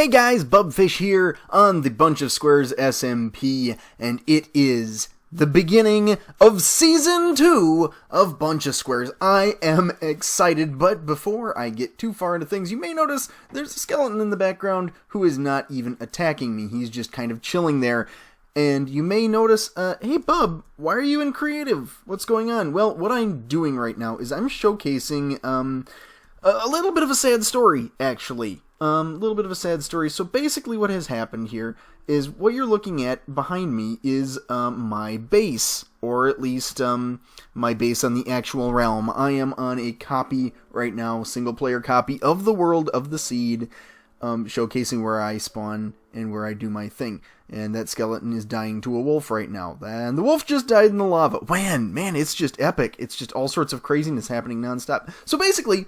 Hey guys, Bubfish here on the BunchaSquares SMP, and it is the beginning of Season 2 of BunchaSquares. I am excited, but before I get too far into things, you may notice there's a skeleton in the background who is not even attacking me. He's just kind of chilling there. And you may notice, hey Bub, why are you in creative? What's going on? Well, what I'm doing right now is I'm showcasing a little bit of a sad story, actually. A little bit of a sad story. So basically what has happened here is what you're looking at behind me is my base, or at least my base on the actual realm. I am on a copy right now, single player copy of the World of the Seed, showcasing where I spawn and where I do my thing. And that skeleton is dying to a wolf right now. And the wolf just died in the lava. Man, it's just epic. It's just all sorts of craziness happening nonstop. So basically,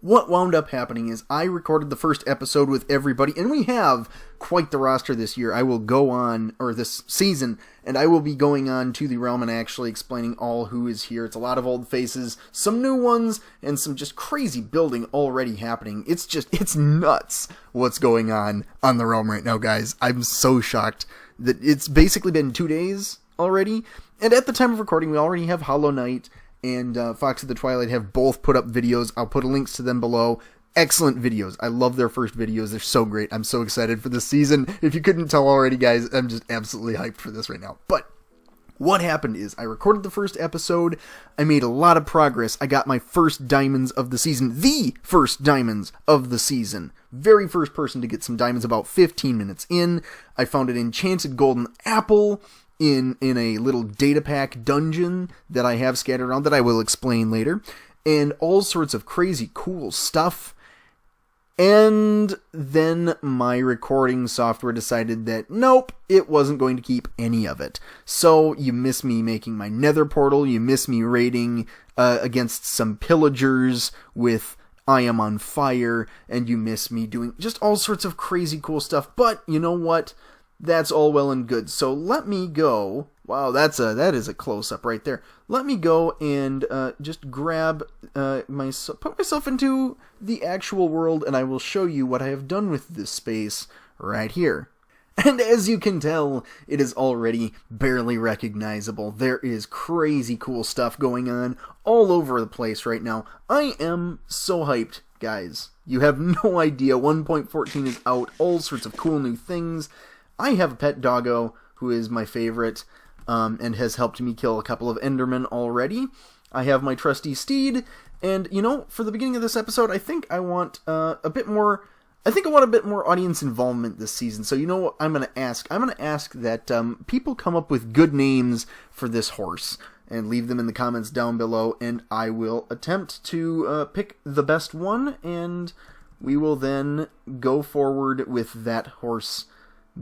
what wound up happening is I recorded the first episode with everybody, and we have quite the roster this year. I will go on, or this season, and I will be going on to the realm and actually explaining all who is here. It's a lot of old faces, some new ones, and some just crazy building already happening. It's nuts what's going on the realm right now, guys. I'm so shocked that it's basically been 2 days already, and at the time of recording, we already have Hollow Knight and Fox of the Twilight have both put up videos. I'll put links to them below. Excellent videos. I love their first videos. They're so great. I'm so excited for this season. If you couldn't tell already, guys, I'm just absolutely hyped for this right now. But what happened is I recorded the first episode. I made a lot of progress. I got my first diamonds of the season. The first diamonds of the season. Very first person to get some diamonds about 15 minutes in. I found an enchanted golden apple in a little data pack dungeon that I have scattered around that I will explain later, and all sorts of crazy cool stuff. And then my recording software decided that nope, it wasn't going to keep any of it. So you miss me making my nether portal, you miss me raiding against some pillagers with I Am on Fire, and you miss me doing just all sorts of crazy cool stuff. But you know what? That's all well and good. So let me go. Wow, that is a close-up right there. Let me go and just grab put myself into the actual world, and I will show you what I have done with this space right here. And as you can tell, it is already barely recognizable. There is crazy cool stuff going on all over the place right now. I am so hyped, guys. You have no idea. 1.14 is out. All sorts of cool new things. I have a pet doggo who is my favorite and has helped me kill a couple of Endermen already. I have my trusty steed, and you know, for the beginning of this episode, I think I want a bit more audience involvement this season. So you know what I'm going to ask? I'm going to ask that people come up with good names for this horse and leave them in the comments down below, and I will attempt to pick the best one, and we will then go forward with that horse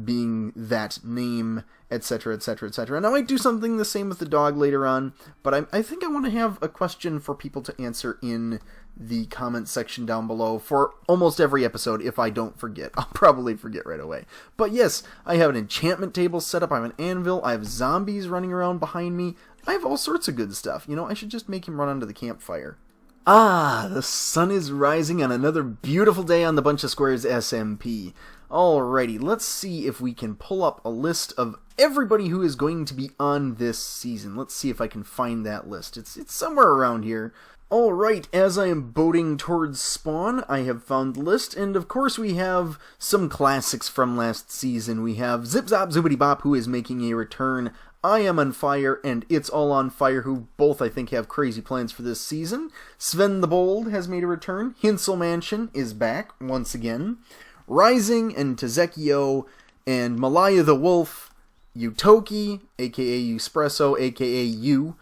being that name, etc., etc., etc. And I might do something the same with the dog later on, but I think I want to have a question for people to answer in the comment section down below for almost every episode. If I don't forget, I'll probably forget right away. But yes, I have an enchantment table set up, I have an anvil, I have zombies running around behind me, I have all sorts of good stuff. You know, I should just make him run onto the campfire. Ah, the sun is rising on another beautiful day on the BunchaSquares SMP. Alrighty, let's see if we can pull up a list of everybody who is going to be on this season. Let's see if I can find that list. It's somewhere around here. Alright, as I am boating towards spawn, I have found the list, and of course we have some classics from last season. We have Zip Zop Zoobity Bop, who is making a return, I Am on Fire, and It's All on Fire, who both I think have crazy plans for this season. Sven the Bold has made a return. Hinsel Mansion is back once again. Rising and Tezekio and Malaya the Wolf, Utoki, aka Espresso, aka you,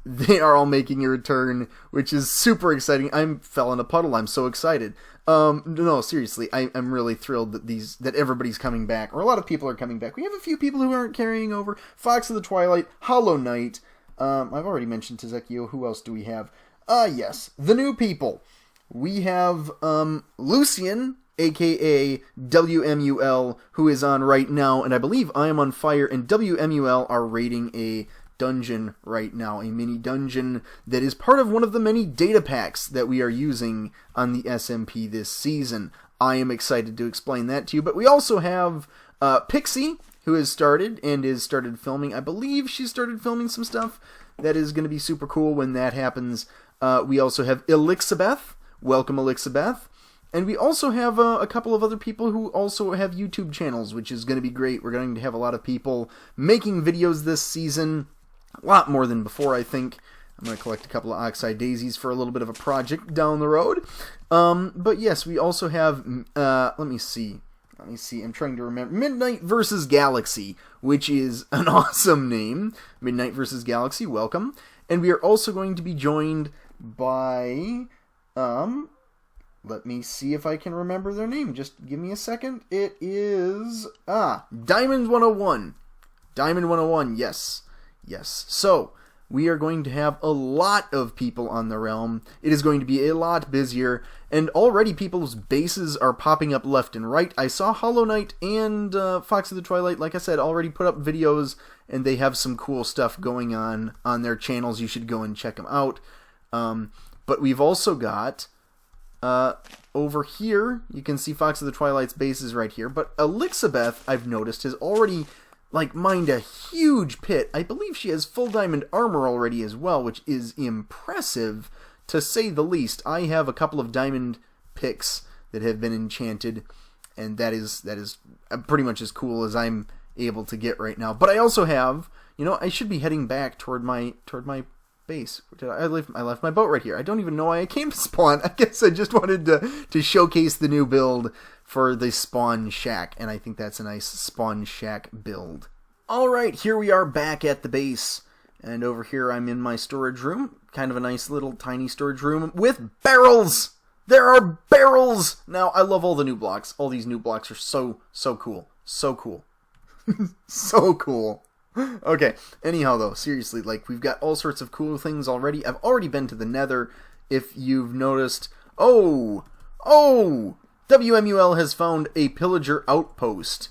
they are all making a return, which is super exciting. I fell in a puddle. I'm so excited. No, seriously, I'm really thrilled that everybody's coming back, or a lot of people are coming back. We have a few people who aren't carrying over. Fox of the Twilight, Hollow Knight. I've already mentioned Tezekio. Who else do we have? Yes, the new people. We have Lucian, aka WMUL, who is on right now, and I believe I Am on Fire and WMUL are raiding a dungeon right now, a mini dungeon that is part of one of the many data packs that we are using on the SMP this season. I am excited to explain that to you. But we also have Pixie, who has started filming. I believe she started filming some stuff that is going to be super cool when that happens. We also have Elixabeth. Welcome, Elixabeth. And we also have a couple of other people who also have YouTube channels, which is going to be great. We're going to have a lot of people making videos this season. A lot more than before, I think. I'm going to collect a couple of Oxide Daisies for a little bit of a project down the road. But yes, we also have, let me see. I'm trying to remember. Midnight vs. Galaxy, which is an awesome name. Midnight vs. Galaxy, welcome. And we are also going to be joined by, let me see if I can remember their name. Just give me a second. It is, Diamond 101. Diamond 101, yes. Yes. So, we are going to have a lot of people on the realm. It is going to be a lot busier, and already people's bases are popping up left and right. I saw Hollow Knight and Fox of the Twilight, like I said, already put up videos, and they have some cool stuff going on their channels. You should go and check them out. But we've also got, over here, you can see Fox of the Twilight's bases right here, but Elixabeth, I've noticed, has already mined a huge pit. I believe she has full diamond armor already as well, which is impressive, to say the least. I have a couple of diamond picks that have been enchanted, and that is pretty much as cool as I'm able to get right now. But I also have, I should be heading back toward my base. I left my boat right here. I don't even know why I came to spawn. I guess I just wanted to showcase the new build for the spawn shack, and I think that's a nice spawn shack build. Alright, here we are back at the base, and over here I'm in my storage room. Kind of a nice little tiny storage room with barrels! There are barrels! Now, I love all the new blocks. All these new blocks are so cool. So cool. So cool. Okay, anyhow though, seriously, we've got all sorts of cool things already. I've already been to the Nether, if you've noticed. Oh! WMUL has found a pillager outpost.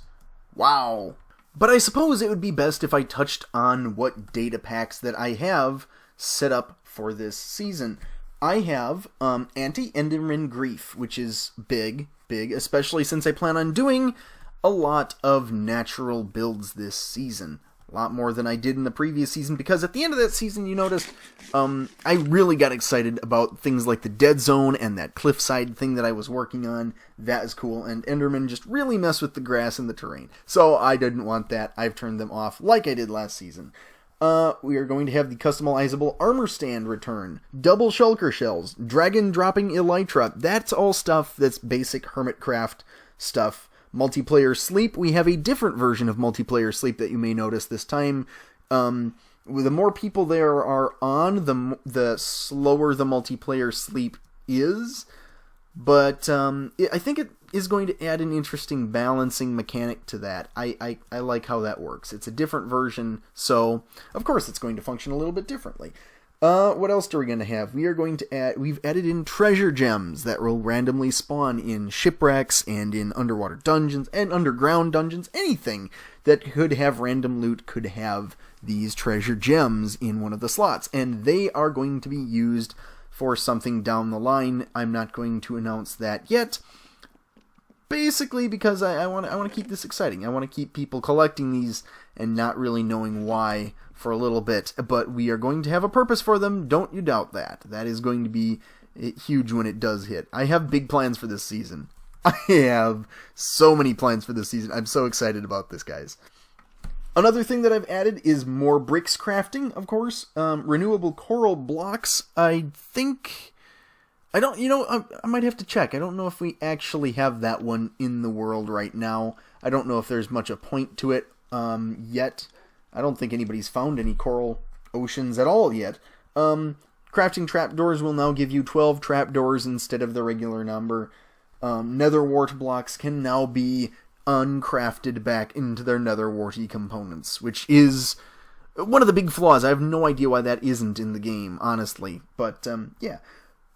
Wow. But I suppose it would be best if I touched on what data packs that I have set up for this season. I have Anti-Enderman Grief, which is big, especially since I plan on doing a lot of natural builds this season. A lot more than I did in the previous season, because at the end of that season, you noticed, I really got excited about things like the Dead Zone and that cliffside thing that I was working on. That is cool, and Endermen just really mess with the grass and the terrain. So I didn't want that. I've turned them off like I did last season. We are going to have the customizable armor stand return, double shulker shells, dragon dropping elytra. That's all stuff that's basic Hermitcraft stuff. Multiplayer sleep, we have a different version of multiplayer sleep that you may notice this time. The more people there are on, the slower the multiplayer sleep is. But I think it is going to add an interesting balancing mechanic to that. I like how that works. It's a different version, so of course it's going to function a little bit differently. What else are we going to have? We've added in treasure gems that will randomly spawn in shipwrecks and in underwater dungeons and underground dungeons. Anything that could have random loot could have these treasure gems in one of the slots, and they are going to be used for something down the line. I'm not going to announce that yet, basically because I want to keep this exciting. I want to keep people collecting these and not really knowing why for a little bit, but we are going to have a purpose for them. Don't you doubt that. That is going to be huge when it does hit. I have big plans for this season. I have so many plans for this season. I'm so excited about this, guys. Another thing that I've added is more bricks crafting, of course. Renewable coral blocks. I might have to check. I don't know if we actually have that one in the world right now. I don't know if there's much a point to it yet. I don't think anybody's found any coral oceans at all yet. Crafting trapdoors will now give you 12 trapdoors instead of the regular number. Nether wart blocks can now be uncrafted back into their nether warty components, which is one of the big flaws. I have no idea why that isn't in the game, honestly. But, yeah.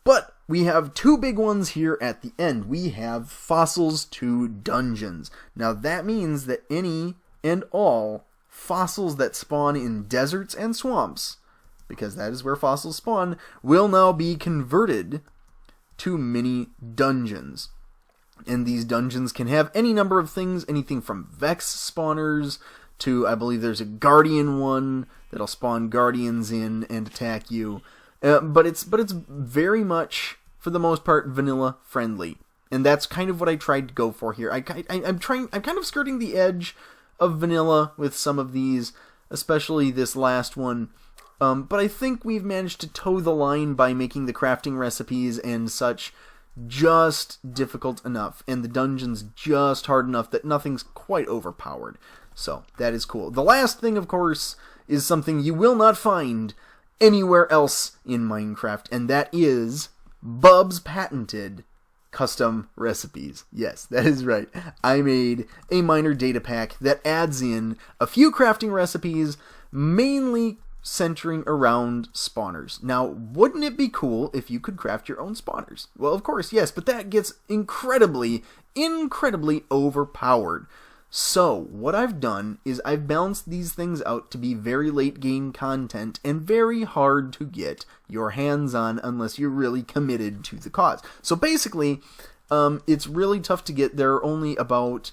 But we have two big ones here at the end. We have fossils to dungeons. Now that means that any and all fossils that spawn in deserts and swamps, because that is where fossils spawn, will now be converted to mini dungeons. And these dungeons can have any number of things, anything from Vex spawners to, I believe there's a Guardian one that'll spawn Guardians in and attack you. But it's very much, for the most part, vanilla friendly. And that's kind of what I tried to go for here. I'm kind of skirting the edge of vanilla with some of these, especially this last one. But I think we've managed to toe the line by making the crafting recipes and such just difficult enough, and the dungeons just hard enough that nothing's quite overpowered. So that is cool. The last thing, of course, is something you will not find anywhere else in Minecraft, and that is Bub's patented custom recipes. Yes, that is right. I made a minor data pack that adds in a few crafting recipes, mainly centering around spawners. Now, wouldn't it be cool if you could craft your own spawners? Well, of course, yes, but that gets incredibly overpowered. So, what I've done is I've balanced these things out to be very late game content and very hard to get your hands on unless you're really committed to the cause. So basically, it's really tough to get. There are only about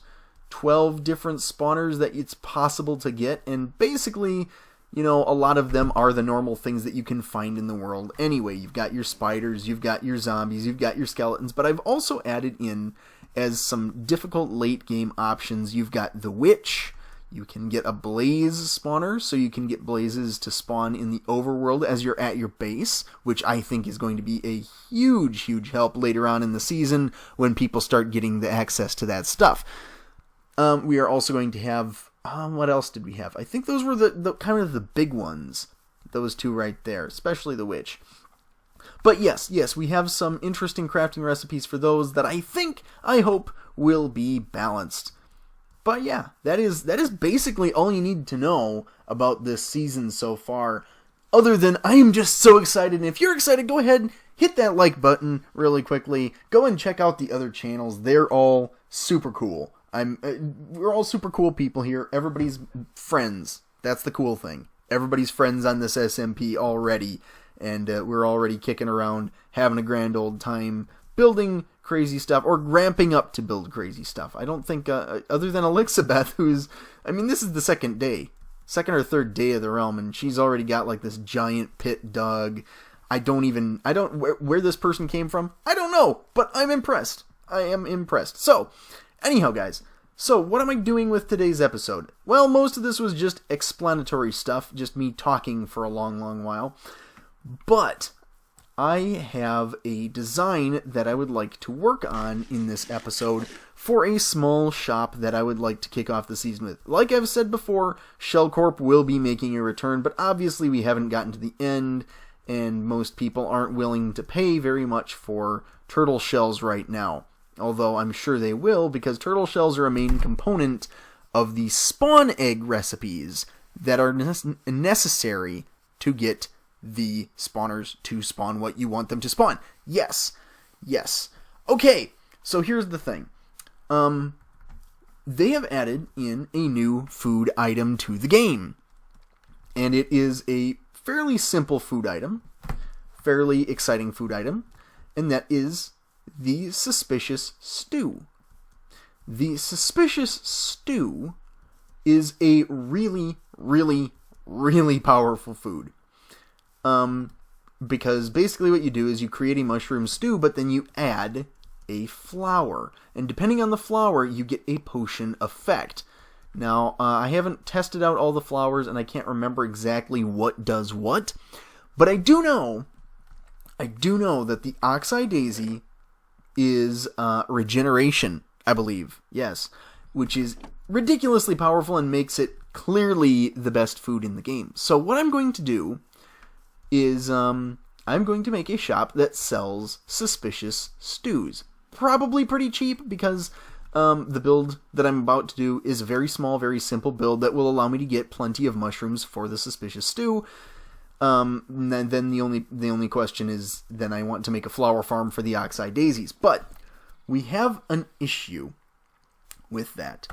12 different spawners that it's possible to get, and basically, you know, a lot of them are the normal things that you can find in the world anyway. You've got your spiders, you've got your zombies, you've got your skeletons, but I've also added in, as some difficult late game options, you've got the witch. You can get a blaze spawner, so you can get blazes to spawn in the overworld as you're at your base, which I think is going to be a huge help later on in the season when people start getting the access to that stuff. We are also going to have, what else did we have? I think those were the kind of the big ones, those two right there, especially the witch. But yes, we have some interesting crafting recipes for those that I hope will be balanced. But yeah, that is basically all you need to know about this season so far. Other than I am just so excited, and if you're excited, go ahead, hit that like button really quickly. Go and check out the other channels. They're all super cool. We're all super cool people here. Everybody's friends. That's the cool thing. Everybody's friends on this SMP already. And we're already kicking around, having a grand old time, building crazy stuff, or ramping up to build crazy stuff. I don't think, other than Elixabeth, this is the second or third day of the realm, and she's already got like this giant pit dug. Where this person came from, I don't know, but I'm impressed. I am impressed. So, anyhow, guys. So, what am I doing with today's episode? Well, most of this was just explanatory stuff, just me talking for a long while. But I have a design that I would like to work on in this episode for a small shop that I would like to kick off the season with. Like I've said before, Shellcorp will be making a return, but obviously we haven't gotten to the end, and most people aren't willing to pay very much for turtle shells right now. Although I'm sure they will, because turtle shells are a main component of the spawn egg recipes that are necessary to get the spawners to spawn what you want them to spawn. Yes. Okay, so here's the thing. They have added in a new food item to the game. And it is a fairly simple food item, fairly exciting food item, and that is the Suspicious Stew. The Suspicious Stew is a really powerful food. Because basically what you do is you create a mushroom stew, but then you add a flower. And depending on the flower, you get a potion effect. Now, I haven't tested out all the flowers, and I can't remember exactly what does what. But I do know that the Oxeye Daisy is regeneration, I believe. Yes. Which is ridiculously powerful and makes it clearly the best food in the game. So what I'm going to do is I'm going to make a shop that sells Suspicious Stews. Probably pretty cheap, because the build that I'm about to do is a very small, very simple build that will allow me to get plenty of mushrooms for the Suspicious Stew. And then the only question is, then I want to make a flower farm for the Oxeye Daisies. But we have an issue with that.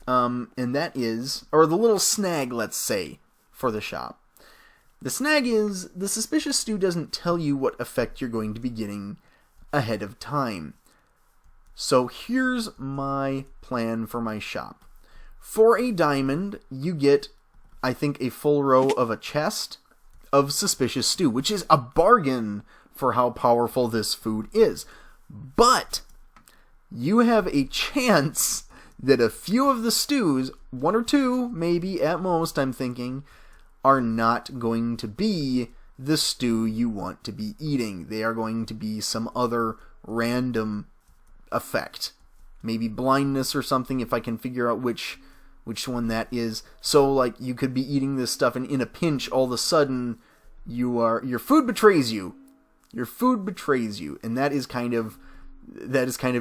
And that is, or the little snag, let's say, for the shop. The snag is, the Suspicious Stew doesn't tell you what effect you're going to be getting ahead of time. So here's my plan for my shop. For a diamond, you get, I think, a full row of a chest of suspicious stew, which is a bargain for how powerful this food is. But you have a chance that a few of the stews, one or two maybe at most, I'm thinking, are not going to be the stew you want to be eating. They are going to be some other random effect. Maybe blindness or something, if I can figure out which one that is. So, like, you could be eating this stuff and in a pinch, all of a sudden, your food betrays you. Your food betrays you. And that is kind of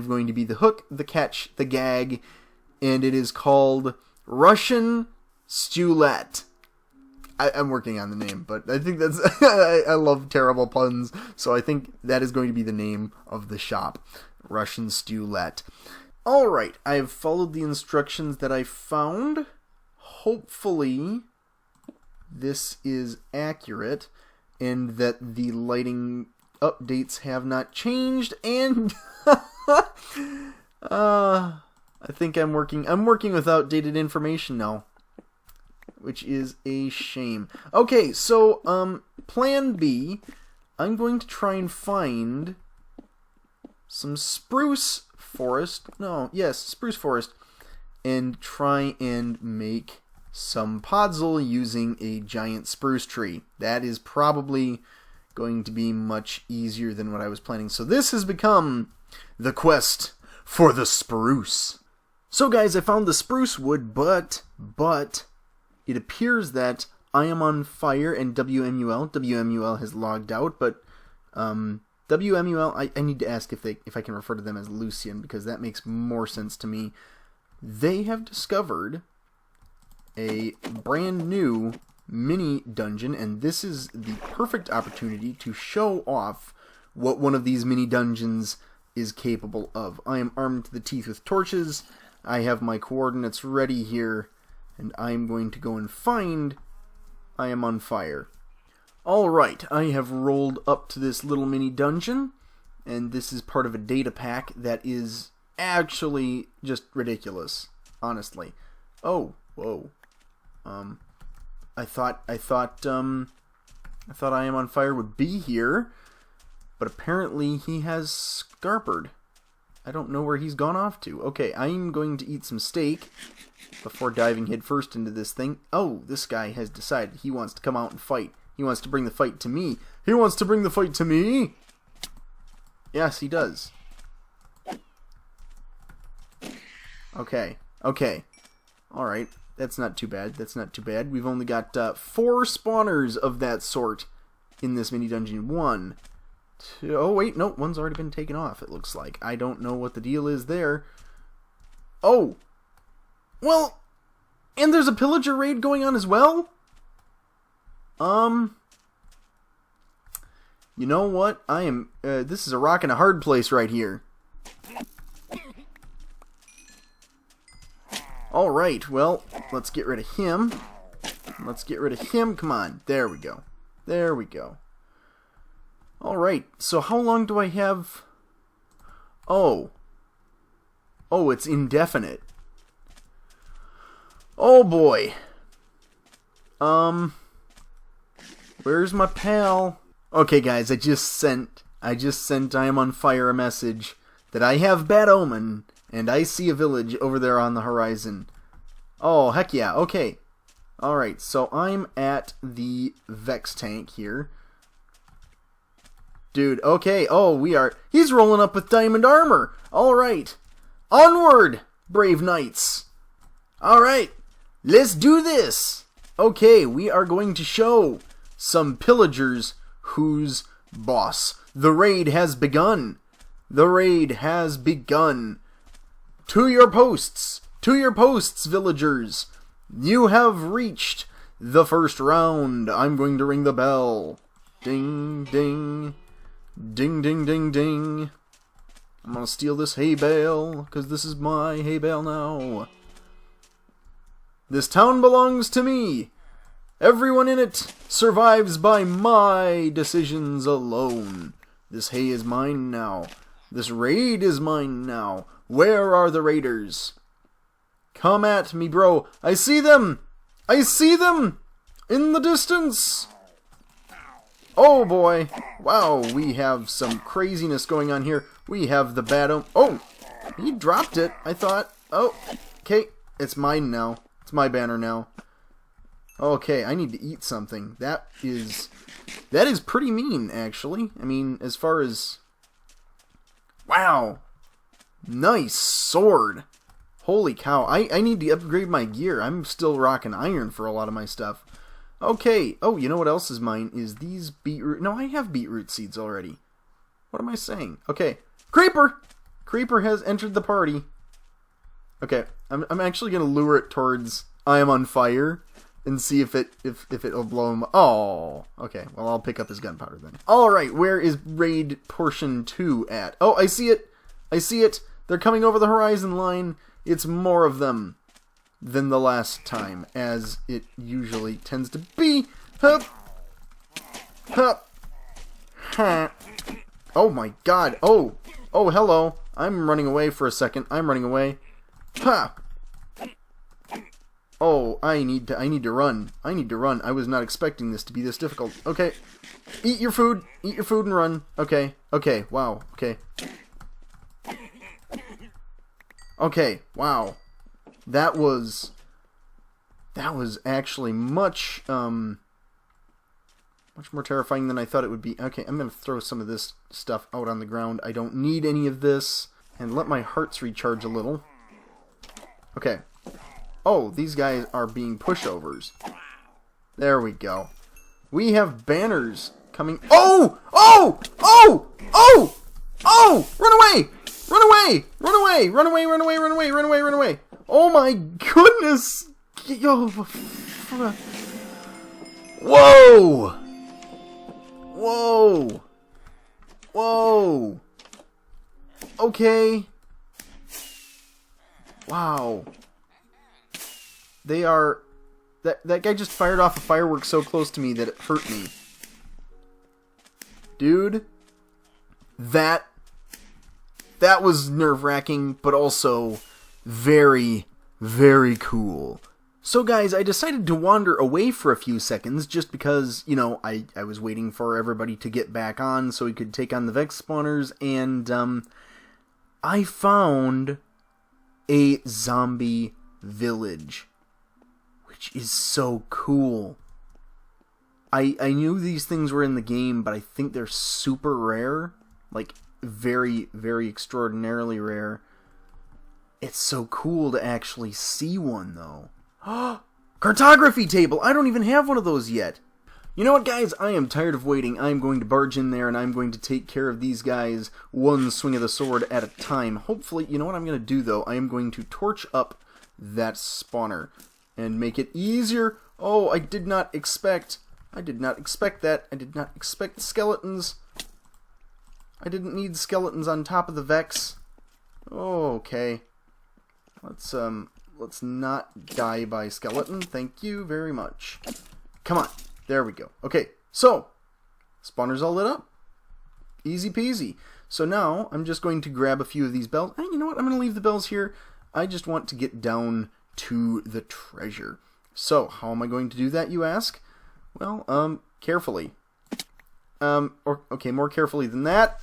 going to be the hook, the catch, the gag. And it is called Russian Stewlet. I'm working on the name, but I think that's... I love terrible puns, so I think that is going to be the name of the shop. Russian Stewlet. Alright, I've followed the instructions that I found. Hopefully, this is accurate, and that the lighting updates have not changed, and... I think I'm working with outdated information now, which is a shame. Okay, so, plan B, I'm going to try and find some spruce forest, spruce forest, and try and make some podzol using a giant spruce tree. That is probably going to be much easier than what I was planning. So this has become the quest for the spruce. So guys, I found the spruce wood, but it appears that I am on fire and WMUL has logged out, but WMUL, I need to ask if I can refer to them as Lucian, because that makes more sense to me. They have discovered a brand new mini dungeon, and this is the perfect opportunity to show off what one of these mini dungeons is capable of. I am armed to the teeth with torches. I have my coordinates ready here, and I'm going to go and find I am on fire. Alright, I have rolled up to this little mini dungeon, and this is part of a data pack that is actually just ridiculous, honestly. Oh, whoa. I thought I am on fire would be here, but apparently he has scarpered. I don't know where he's gone off to. Okay, I'm going to eat some steak before diving headfirst into this thing. Oh, this guy has decided he wants to come out and fight. He wants to bring the fight to me. He wants to bring the fight to me? Yes, he does. Okay. Alright, that's not too bad. We've only got 4 spawners of that sort in this mini dungeon. 1, 2... Oh, wait, no, one's already been taken off, it looks like. I don't know what the deal is there. Oh! Well, and there's a pillager raid going on as well? You know what? This is a rock and a hard place right here. Alright, well, let's get rid of him. Come on, there we go. Alright, so how long do I have? Oh, it's indefinite. Oh boy. Where's my pal? Okay guys, I just sent I Am on Fire a message that I have bad omen and I see a village over there on the horizon. Oh, heck yeah, okay. Alright, so I'm at the Vex tank here. Dude, okay, he's rolling up with diamond armor. Alright, onward, brave knights. Alright, let's do this. Okay, we are going to show some pillagers who's boss. The raid has begun. To your posts, villagers. You have reached the first round. I'm going to ring the bell. Ding, ding. Ding, ding, ding, ding. I'm gonna steal this hay bale, because this is my hay bale now. This town belongs to me. Everyone in it survives by my decisions alone. This hay is mine now. This raid is mine now. Where are the raiders? Come at me, bro. I see them! I see them! In the distance! Oh boy. Wow, we have some craziness going on here. We have the bad Oh! He dropped it, I thought. Oh, okay. It's mine now. It's my banner now. Okay, I need to eat something. That is pretty mean, actually. I mean, as far as... Wow! Nice sword! Holy cow, I need to upgrade my gear. I'm still rocking iron for a lot of my stuff. Okay, oh, you know what else is mine? Is these beetroot... No, I have beetroot seeds already. What am I saying? Okay, Creeper! Creeper has entered the party. Okay, I'm actually going to lure it towards I am on fire and see if it'll blow him. Oh, okay. Well, I'll pick up his gunpowder then. All right, where is raid portion 2 at? Oh, I see it. I see it. They're coming over the horizon line. It's more of them than the last time, as it usually tends to be. Hup. Hup. Ha. Oh my god. Oh. Oh, hello. I'm running away for a second. I'm running away. Ha! Oh, I need to run. I need to run. I was not expecting this to be this difficult. Okay. Eat your food. Eat your food and run. Okay. Okay. Wow. Okay. Okay. Wow. That was actually much more terrifying than I thought it would be. Okay, I'm going to throw some of this stuff out on the ground. I don't need any of this. And let my hearts recharge a little. Okay. Oh, these guys are being pushovers. There we go. We have banners coming. Oh! Oh! Oh! Oh! Oh! Run away! Run away! Run away! Run away! Run away! Run away! Run away! Run away! Oh my goodness! Yo! Whoa! Whoa! Whoa! Okay. Wow. They are... That guy just fired off a firework so close to me that it hurt me. Dude. That was nerve-wracking, but also very, very cool. So guys, I decided to wander away for a few seconds just because, you know, I was waiting for everybody to get back on so we could take on the Vex spawners, and I found a zombie village, which is so cool. I knew these things were in the game, but I think they're super rare, like very, very extraordinarily rare. It's so cool to actually see one, though. Cartography table! I don't even have one of those yet. You know what, guys? I am tired of waiting. I'm going to barge in there, and I'm going to take care of these guys one swing of the sword at a time. Hopefully, you know what I'm going to do, though? I am going to torch up that spawner and make it easier. Oh, I did not expect that. I did not expect skeletons. I didn't need skeletons on top of the Vex. Oh, okay. Let's not die by skeleton. Thank you very much. Come on. There we go. Okay, so spawner's all lit up. Easy peasy. So now I'm just going to grab a few of these bells. Hey, you know what? I'm going to leave the bells here. I just want to get down to the treasure. So how am I going to do that, you ask? Well, carefully. Okay, more carefully than that.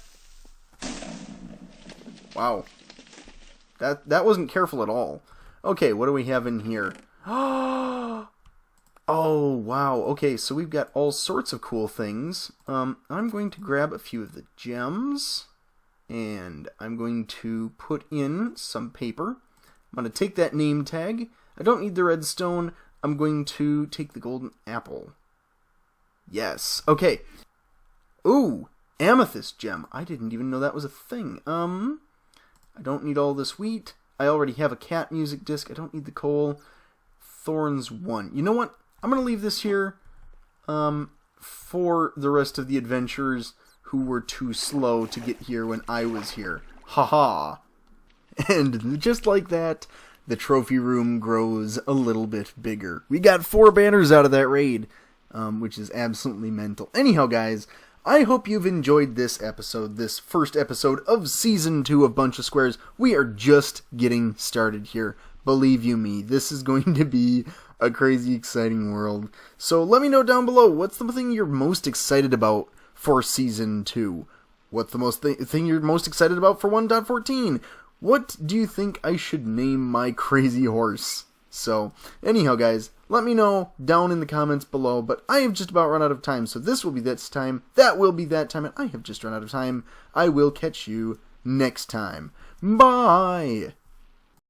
Wow. That wasn't careful at all. Okay, what do we have in here? Oh, wow. Okay, so we've got all sorts of cool things. I'm going to grab a few of the gems, and I'm going to put in some paper. I'm going to take that name tag. I don't need the redstone. I'm going to take the golden apple. Yes. Okay. Ooh, amethyst gem. I didn't even know that was a thing. I don't need all this wheat. I already have a cat music disc. I don't need the coal. Thorns 1. You know what? I'm going to leave this here for the rest of the adventurers who were too slow to get here when I was here. Haha. And just like that, the trophy room grows a little bit bigger. We got 4 banners out of that raid, which is absolutely mental. Anyhow, guys, I hope you've enjoyed this episode, this first episode of Season 2 of BunchaSquares. We are just getting started here. Believe you me, this is going to be a crazy, exciting world. So let me know down below, what's the thing you're most excited about for Season 2? What's the thing you're most excited about for 1.14? What do you think I should name my crazy horse? So, anyhow guys, let me know down in the comments below, but I have just about run out of time, so this will be this time, that will be that time, and I have just run out of time. I will catch you next time. Bye!